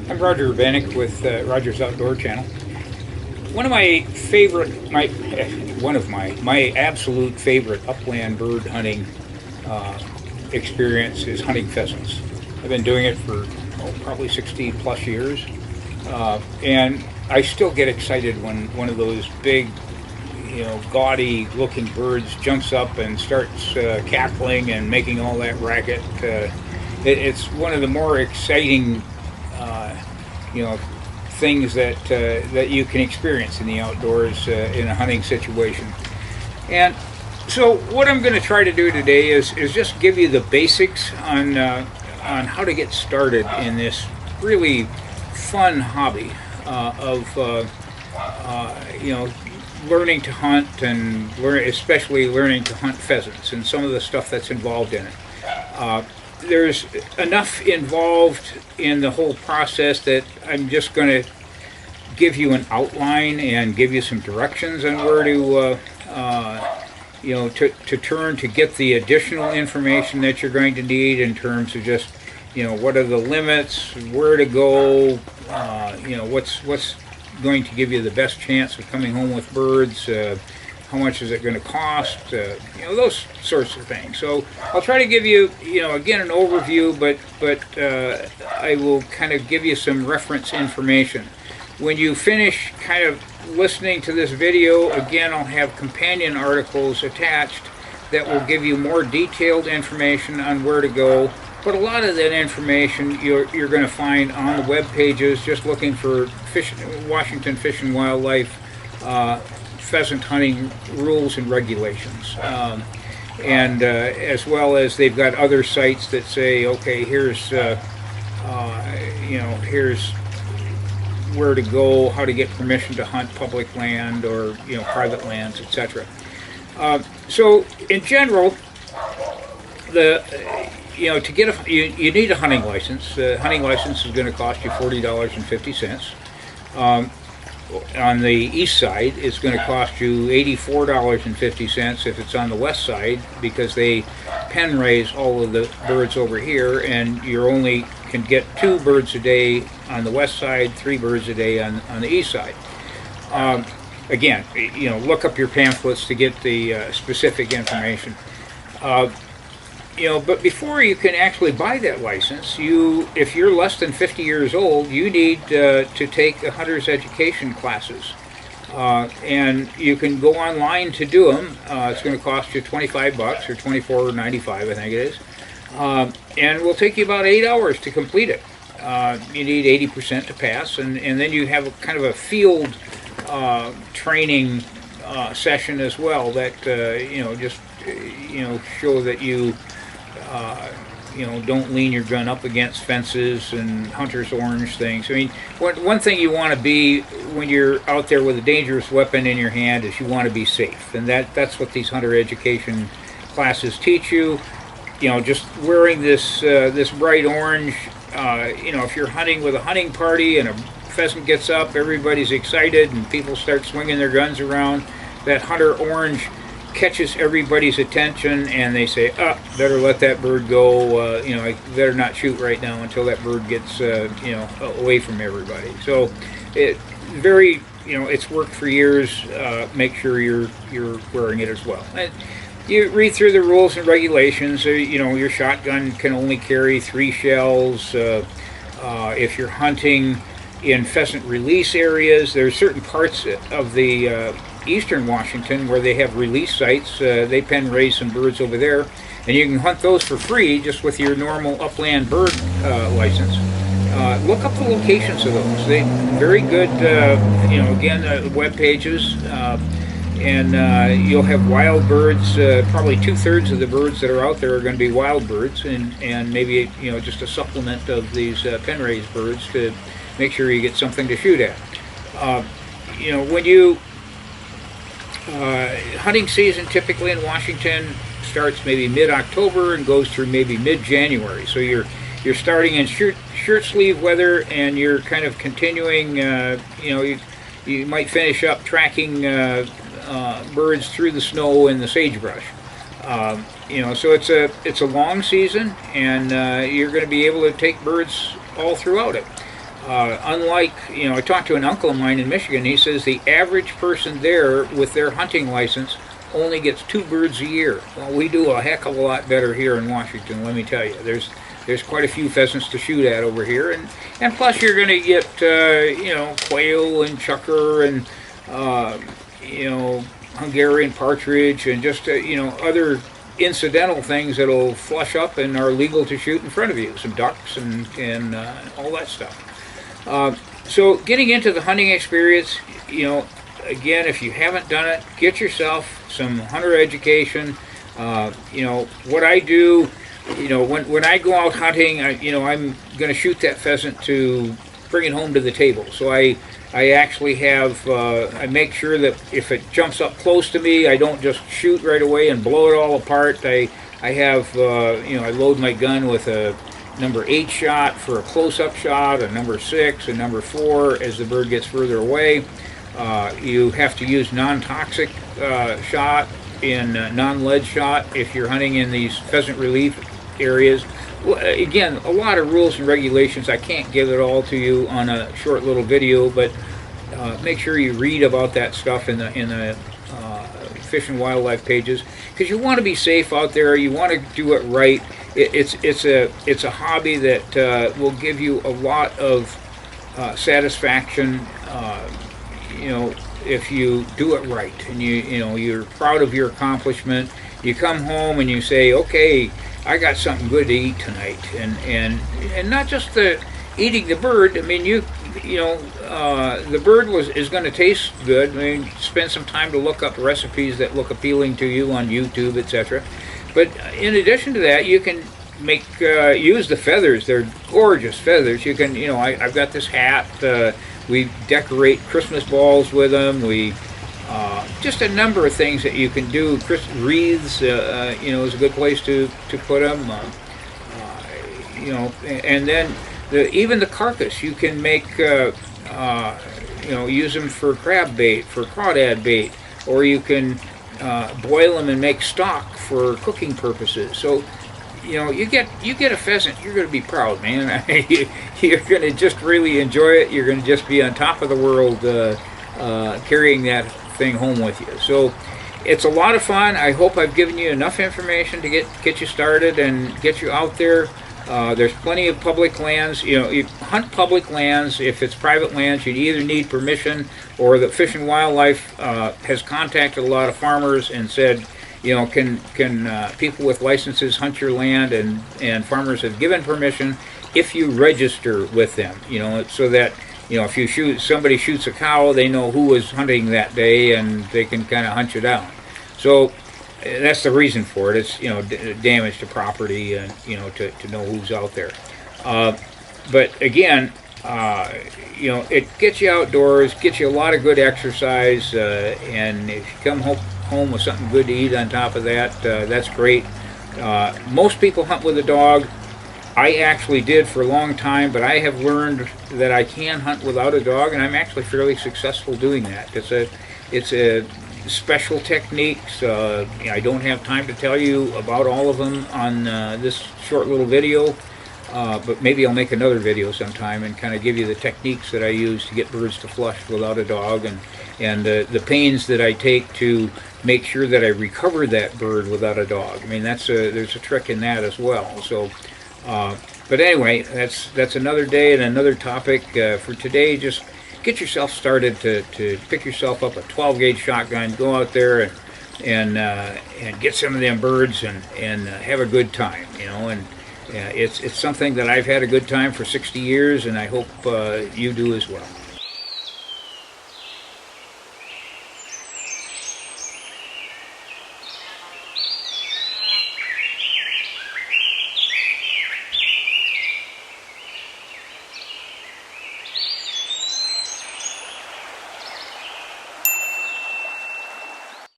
I'm Roger Urbaniak with Roger's Outdoor Channel. One of my favorite, my absolute favorite upland bird hunting experience is hunting pheasants. I've been doing it for probably 60 plus years, and I still get excited when one of those big, gaudy looking birds jumps up and starts cackling and making all that racket. It's one of the more exciting things that you can experience in the outdoors in a hunting situation. And so what I'm going to try to do today is just give you the basics on how to get started in this really fun hobby of learning to hunt and especially learning to hunt pheasants and some of the stuff that's involved in it. There's enough involved in the whole process that I'm just going to give you an outline and give you some directions on where to turn to get the additional information that you're going to need in terms of just, what are the limits, where to go, what's going to give you the best chance of coming home with birds, how much is it going to cost, those sorts of things. So I'll try to give you, again, an overview, but I will kind of give you some reference information. When you finish kind of listening to this video, again, I'll have companion articles attached that will give you more detailed information on where to go. But a lot of that information you're going to find on the web pages, just looking for Washington Fish and Wildlife pheasant hunting rules and regulations, and as well as they've got other sites that say, okay, here's here's where to go, how to get permission to hunt public land or private lands, etc. So in general, to get you need a hunting license. The hunting license is going to cost you $40.50. On the east side, it's going to cost you $84.50 if it's on the west side, because they pen raise all of the birds over here, and you only can get 2 birds a day on the west side, 3 birds a day on the east side. Again, look up your pamphlets to get the specific information. But before you can actually buy that license, if you're less than 50 years old, you need to take a hunter's education classes. And you can go online to do them. It's going to cost you $25 or $24.95, I think it is. And it will take you about 8 hours to complete it. You need 80% to pass, and then you have kind of a field training session as well that show that you don't lean your gun up against fences and hunter's orange things. I mean, one thing you want to be when you're out there with a dangerous weapon in your hand is you want to be safe, and that's what these hunter education classes teach you. Just wearing this bright orange. If you're hunting with a hunting party and a pheasant gets up, everybody's excited and people start swinging their guns around. That hunter orange catches everybody's attention, and they say, better let that bird go, I better not shoot right now until that bird gets away from everybody. So it's worked for years. Make sure you're wearing it as well. And you read through the rules and regulations. Your shotgun can only carry 3 shells. If you're hunting in pheasant release areas, there's certain parts of the eastern Washington where they have release sites. They pen raise some birds over there, and you can hunt those for free just with your normal upland bird license. Look up the locations of those. They very good, again, web pages, and you'll have wild birds. Probably 2/3 of the birds that are out there are going to be wild birds, and maybe just a supplement of these pen raised birds to make sure you get something to shoot at. When you hunting season typically in Washington starts maybe mid-October and goes through maybe mid-January. So you're starting in shirt sleeve weather, and you're kind of continuing. You might finish up tracking birds through the snow and the sagebrush. So it's a long season, and you're going to be able to take birds all throughout it. unlike, I talked to an uncle of mine in Michigan. He says the average person there with their hunting license only gets 2 birds a year. Well, we do a heck of a lot better here in Washington, let me tell you. There's quite a few pheasants to shoot at over here, and plus you're going to get quail and chukar and Hungarian partridge and just other incidental things that'll flush up and are legal to shoot in front of you. Some ducks and all that stuff. So getting into the hunting experience, again, if you haven't done it, get yourself some hunter education. What I do, when I go out hunting, I'm going to shoot that pheasant to bring it home to the table. So I actually have, I make sure that if it jumps up close to me, I don't just shoot right away and blow it all apart. I have, I load my gun with a number 8 shot for a close-up shot, a number 6, a number 4 as the bird gets further away. You have to use non-toxic shot and non-lead shot if you're hunting in these pheasant relief areas. Again, a lot of rules and regulations. I can't give it all to you on a short little video, but make sure you read about that stuff in the Fish and Wildlife pages, because you want to be safe out there. You want to do it right. It's a hobby that will give you a lot of satisfaction. If you do it right, and you're proud of your accomplishment. You come home and you say, okay, I got something good to eat tonight, and not just eating the bird. I mean, the bird is going to taste good. I mean, spend some time to look up recipes that look appealing to you on YouTube, etc. But in addition to that, you can use the feathers. They're gorgeous feathers. You can, I've got this hat. We decorate Christmas balls with them. We just a number of things that you can do. Wreaths, is a good place to put them. And then even the carcass, you can make, use them for crab bait, for crawdad bait, or you can boil them and make stock for cooking purposes. So, you get a pheasant, you're going to be proud, man. You're going to just really enjoy it. You're going to just be on top of the world carrying that thing home with you. So it's a lot of fun. I hope I've given you enough information to get you started and get you out there. There's plenty of public lands. You hunt public lands. If it's private lands, you either need permission, or the Fish and Wildlife has contacted a lot of farmers and said, can people with licenses hunt your land? And farmers have given permission if you register with them. So that if somebody shoots a cow, they know who was hunting that day, and they can kind of hunt you down. So that's the reason for it. It's damage to property, and to know who's out there. But again, it gets you outdoors, gets you a lot of good exercise, and if you come home with something good to eat on top of that, that's great. Most people hunt with a dog. I actually did for a long time, but I have learned that I can hunt without a dog, and I'm actually fairly successful doing that. It's a special techniques. I don't have time to tell you about all of them on this short little video, but maybe I'll make another video sometime and kind of give you the techniques that I use to get birds to flush without a dog, and the pains that I take to make sure that I recover that bird without a dog. I mean, there's a trick in that as well. So, but anyway, that's another day and another topic. For today, just get yourself started to pick yourself up a 12-gauge shotgun, go out there and get some of them birds and have a good time, and it's something that I've had a good time for 60 years, and I hope you do as well.